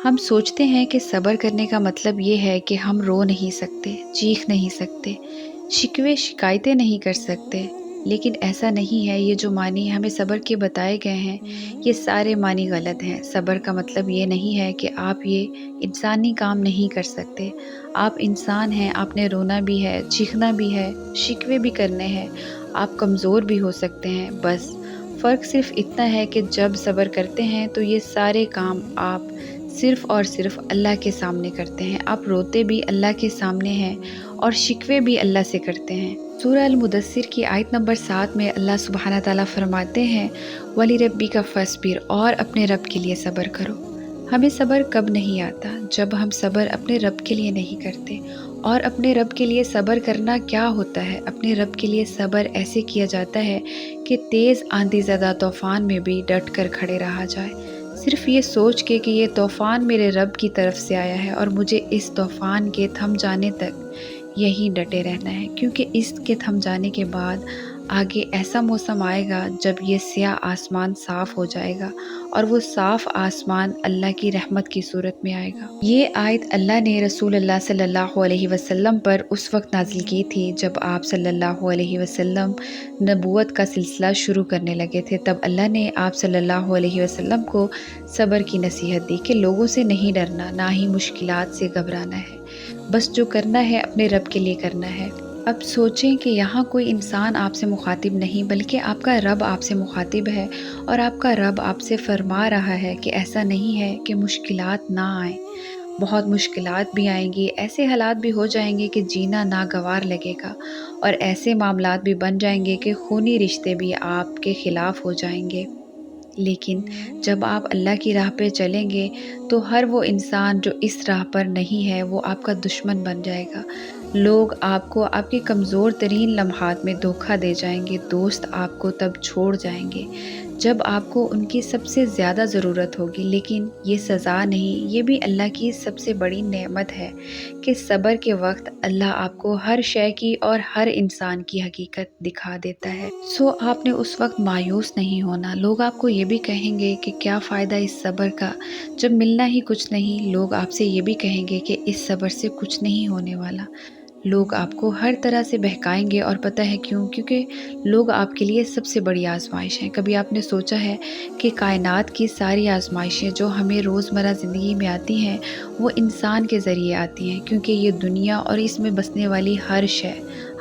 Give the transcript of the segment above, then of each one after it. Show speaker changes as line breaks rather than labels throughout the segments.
ہم سوچتے ہیں کہ صبر کرنے کا مطلب یہ ہے کہ ہم رو نہیں سکتے، چیخ نہیں سکتے، شکوے شکایتیں نہیں کر سکتے، لیکن ایسا نہیں ہے۔ یہ جو معنی ہمیں صبر کے بتائے گئے ہیں، یہ سارے معنی غلط ہیں۔ صبر کا مطلب یہ نہیں ہے کہ آپ یہ انسانی کام نہیں کر سکتے۔ آپ انسان ہیں، آپ نے رونا بھی ہے، چیخنا بھی ہے، شکوے بھی کرنے ہیں، آپ کمزور بھی ہو سکتے ہیں۔ بس فرق صرف اتنا ہے کہ جب صبر کرتے ہیں تو یہ سارے کام آپ صرف اور صرف اللہ کے سامنے کرتے ہیں۔ آپ روتے بھی اللہ کے سامنے ہیں اور شکوے بھی اللہ سے کرتے ہیں۔ سورہ المدثر کی آیت نمبر 7 میں اللہ سبحانہ تعالیٰ فرماتے ہیں وَلِرَبِّكَ فَاصْبِرْ، اور اپنے رب کے لیے صبر کرو۔ ہمیں صبر کب نہیں آتا؟ جب ہم صبر اپنے رب کے لیے نہیں کرتے۔ اور اپنے رب کے لیے صبر کرنا کیا ہوتا ہے؟ اپنے رب کے لیے صبر ایسے کیا جاتا ہے کہ تیز آندھی زدہ طوفان میں بھی ڈٹ کر کھڑے رہا جائے، صرف یہ سوچ کے کہ یہ طوفان میرے رب کی طرف سے آیا ہے اور مجھے اس طوفان کے تھم جانے تک یہیں ڈٹے رہنا ہے، کیونکہ اس کے تھم جانے کے بعد آگے ایسا موسم آئے گا جب یہ سیاہ آسمان صاف ہو جائے گا، اور وہ صاف آسمان اللہ کی رحمت کی صورت میں آئے گا۔ یہ آیت اللہ نے رسول اللہ صلی اللہ علیہ وسلم پر اس وقت نازل کی تھی جب آپ صلی اللہ علیہ وسلم نبوت کا سلسلہ شروع کرنے لگے تھے۔ تب اللہ نے آپ صلی اللہ علیہ وسلم کو صبر کی نصیحت دی کہ لوگوں سے نہیں ڈرنا، نہ ہی مشکلات سے گھبرانا ہے، بس جو کرنا ہے اپنے رب کے لیے کرنا ہے۔ اب سوچیں کہ یہاں کوئی انسان آپ سے مخاطب نہیں بلکہ آپ کا رب آپ سے مخاطب ہے، اور آپ کا رب آپ سے فرما رہا ہے کہ ایسا نہیں ہے کہ مشکلات نہ آئیں، بہت مشکلات بھی آئیں گی، ایسے حالات بھی ہو جائیں گے کہ جینا ناگوار لگے گا، اور ایسے معاملات بھی بن جائیں گے کہ خونی رشتے بھی آپ کے خلاف ہو جائیں گے۔ لیکن جب آپ اللہ کی راہ پہ چلیں گے تو ہر وہ انسان جو اس راہ پر نہیں ہے وہ آپ کا دشمن بن جائے گا۔ لوگ آپ کو آپ کے کمزور ترین لمحات میں دھوکہ دے جائیں گے، دوست آپ کو تب چھوڑ جائیں گے جب آپ کو ان کی سب سے زیادہ ضرورت ہوگی۔ لیکن یہ سزا نہیں، یہ بھی اللہ کی سب سے بڑی نعمت ہے کہ صبر کے وقت اللہ آپ کو ہر شے کی اور ہر انسان کی حقیقت دکھا دیتا ہے۔ سو آپ نے اس وقت مایوس نہیں ہونا۔ لوگ آپ کو یہ بھی کہیں گے کہ کیا فائدہ اس صبر کا جب ملنا ہی کچھ نہیں۔ لوگ آپ سے یہ بھی کہیں گے کہ اس صبر سے کچھ نہیں ہونے والا۔ لوگ آپ کو ہر طرح سے بہکائیں گے، اور پتہ ہے کیوں؟ کیونکہ لوگ آپ کے لیے سب سے بڑی آزمائش ہیں۔ کبھی آپ نے سوچا ہے کہ کائنات کی ساری آزمائشیں جو ہمیں روزمرہ زندگی میں آتی ہیں وہ انسان کے ذریعے آتی ہیں، کیونکہ یہ دنیا اور اس میں بسنے والی ہر شے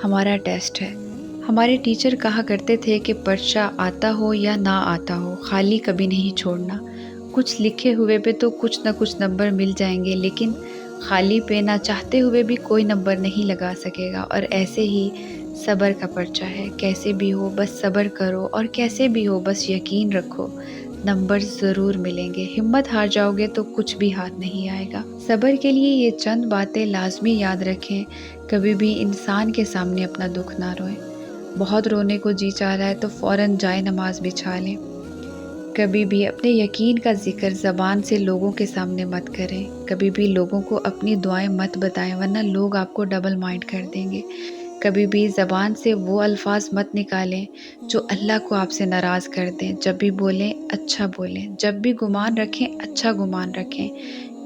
ہمارا ٹیسٹ ہے۔ ہمارے ٹیچر کہا کرتے تھے کہ پرچہ آتا ہو یا نہ آتا ہو، خالی کبھی نہیں چھوڑنا۔ کچھ لکھے ہوئے پہ تو کچھ نہ کچھ نمبر مل جائیں گے، لیکن خالی پہ نہ چاہتے ہوئے بھی کوئی نمبر نہیں لگا سکے گا۔ اور ایسے ہی صبر کا پرچہ ہے، کیسے بھی ہو بس صبر کرو، اور کیسے بھی ہو بس یقین رکھو، نمبر ضرور ملیں گے۔ ہمت ہار جاؤ گے تو کچھ بھی ہاتھ نہیں آئے گا۔ صبر کے لیے یہ چند باتیں لازمی یاد رکھیں۔ کبھی بھی انسان کے سامنے اپنا دکھ نہ روئیں۔ بہت رونے کو جی چاہ رہا ہے تو فوراً جائے نماز بچھا لیں۔ کبھی بھی اپنے یقین کا ذکر زبان سے لوگوں کے سامنے مت کریں۔ کبھی بھی لوگوں کو اپنی دعائیں مت بتائیں، ورنہ لوگ آپ کو ڈبل مائنڈ کر دیں گے۔ کبھی بھی زبان سے وہ الفاظ مت نکالیں جو اللہ کو آپ سے ناراض کر دیں۔ جب بھی بولیں اچھا بولیں، جب بھی گمان رکھیں اچھا گمان رکھیں۔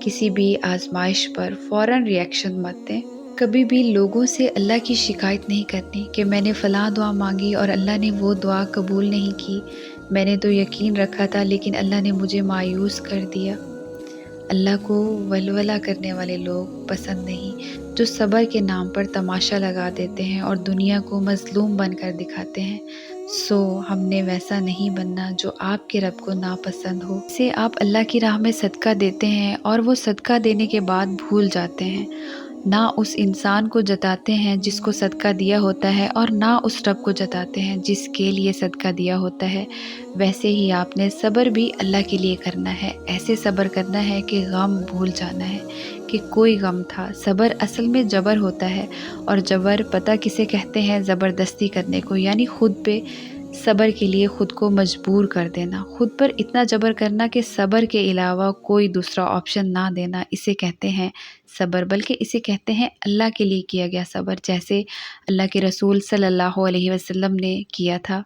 کسی بھی آزمائش پر فوراً ری ایکشن مت دیں۔ کبھی بھی لوگوں سے اللہ کی شکایت نہیں کرنی کہ میں نے فلاں دعا مانگی اور اللہ نے وہ دعا قبول نہیں کی، میں نے تو یقین رکھا تھا لیکن اللہ نے مجھے مایوس کر دیا۔ اللہ کو ولولہ کرنے والے لوگ پسند نہیں، جو صبر کے نام پر تماشا لگا دیتے ہیں اور دنیا کو مظلوم بن کر دکھاتے ہیں۔ سو ہم نے ویسا نہیں بننا جو آپ کے رب کو ناپسند ہو۔ سے آپ اللہ کی راہ میں صدقہ دیتے ہیں اور وہ صدقہ دینے کے بعد بھول جاتے ہیں، نہ اس انسان کو جتاتے ہیں جس کو صدقہ دیا ہوتا ہے، اور نہ اس رب کو جتاتے ہیں جس کے لیے صدقہ دیا ہوتا ہے۔ ویسے ہی آپ نے صبر بھی اللہ کے لیے کرنا ہے۔ ایسے صبر کرنا ہے کہ غم بھول جانا ہے کہ کوئی غم تھا۔ صبر اصل میں جبر ہوتا ہے، اور جبر پتہ کسے کہتے ہیں؟ زبردستی کرنے کو، یعنی خود پہ صبر کے لیے خود کو مجبور کر دینا، خود پر اتنا جبر کرنا کہ صبر کے علاوہ کوئی دوسرا آپشن نہ دینا، اسے کہتے ہیں صبر۔ بلکہ اسے کہتے ہیں اللہ کے لیے کیا گیا صبر، جیسے اللہ کے رسول صلی اللہ علیہ وسلم نے کیا تھا۔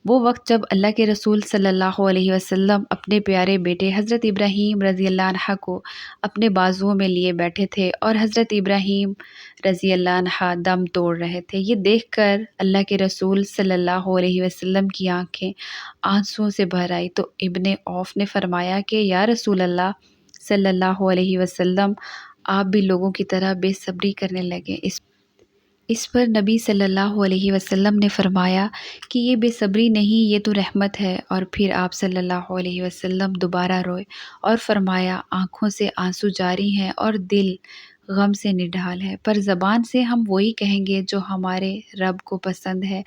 وہ وقت جب اللہ کے رسول صلی اللہ علیہ وسلم اپنے پیارے بیٹے حضرت ابراہیم رضی اللہ عنہ کو اپنے بازوؤں میں لیے بیٹھے تھے اور حضرت ابراہیم رضی اللہ عنہ دم توڑ رہے تھے۔ یہ دیکھ کر اللہ کے رسول صلی اللہ علیہ وسلم کی آنکھیں آنسوؤں سے بھر آئی تو ابن عوف نے فرمایا کہ یا رسول اللہ صلی اللہ علیہ وسلم، آپ بھی لوگوں کی طرح بے صبری کرنے لگے۔ اس پر نبی صلی اللہ علیہ وسلم نے فرمایا کہ یہ بے صبری نہیں، یہ تو رحمت ہے۔ اور پھر آپ صلی اللہ علیہ وسلم دوبارہ روئے اور فرمایا آنکھوں سے آنسو جاری ہیں اور دل غم سے نڈھال ہے، پر زبان سے ہم وہی کہیں گے جو ہمارے رب کو پسند ہے،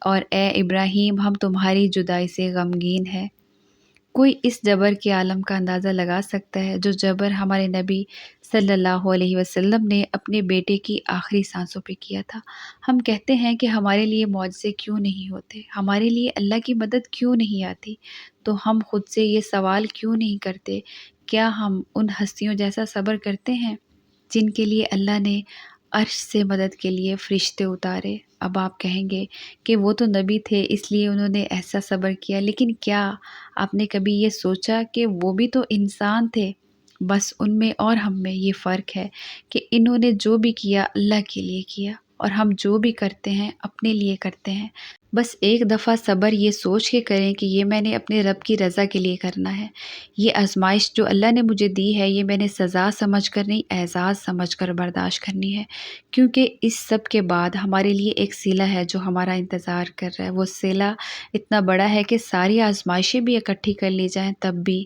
اور اے ابراہیم ہم تمہاری جدائی سے غمگین ہے۔ کوئی اس جبر کے عالم کا اندازہ لگا سکتا ہے جو جبر ہمارے نبی صلی اللہ علیہ وسلم نے اپنے بیٹے کی آخری سانسوں پہ کیا تھا؟ ہم کہتے ہیں کہ ہمارے لیے معجزے کیوں نہیں ہوتے، ہمارے لیے اللہ کی مدد کیوں نہیں آتی، تو ہم خود سے یہ سوال کیوں نہیں کرتے، کیا ہم ان ہستیوں جیسا صبر کرتے ہیں جن کے لیے اللہ نے عرش سے مدد کے لیے فرشتے اتارے؟ اب آپ کہیں گے کہ وہ تو نبی تھے اس لیے انہوں نے ایسا صبر کیا، لیکن کیا آپ نے کبھی یہ سوچا کہ وہ بھی تو انسان تھے؟ بس ان میں اور ہم میں یہ فرق ہے کہ انہوں نے جو بھی کیا اللہ کے لیے کیا، اور ہم جو بھی کرتے ہیں اپنے لیے کرتے ہیں۔ بس ایک دفعہ صبر یہ سوچ کے کریں کہ یہ میں نے اپنے رب کی رضا کے لیے کرنا ہے، یہ آزمائش جو اللہ نے مجھے دی ہے یہ میں نے سزا سمجھ کر نہیں، اعزاز سمجھ کر برداشت کرنی ہے، کیونکہ اس سب کے بعد ہمارے لیے ایک صلہ ہے جو ہمارا انتظار کر رہا ہے۔ وہ صلہ اتنا بڑا ہے کہ ساری آزمائشیں بھی اکٹھی کر لی جائیں تب بھی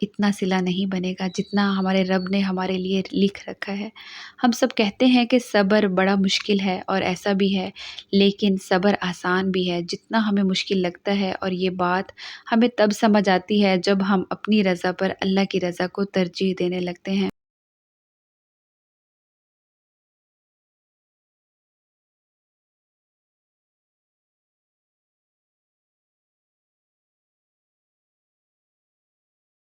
اتنا صلہ نہیں بنے گا جتنا ہمارے رب نے ہمارے لیے لکھ رکھا ہے۔ ہم سب کہتے ہیں کہ صبر بڑا مشکل ہے، اور ایسا بھی ہے، لیکن صبر آسان بھی ہے جتنا ہمیں مشکل لگتا ہے، اور یہ بات ہمیں تب سمجھ آتی ہے جب ہم اپنی رضا پر اللہ کی رضا کو ترجیح دینے لگتے ہیں۔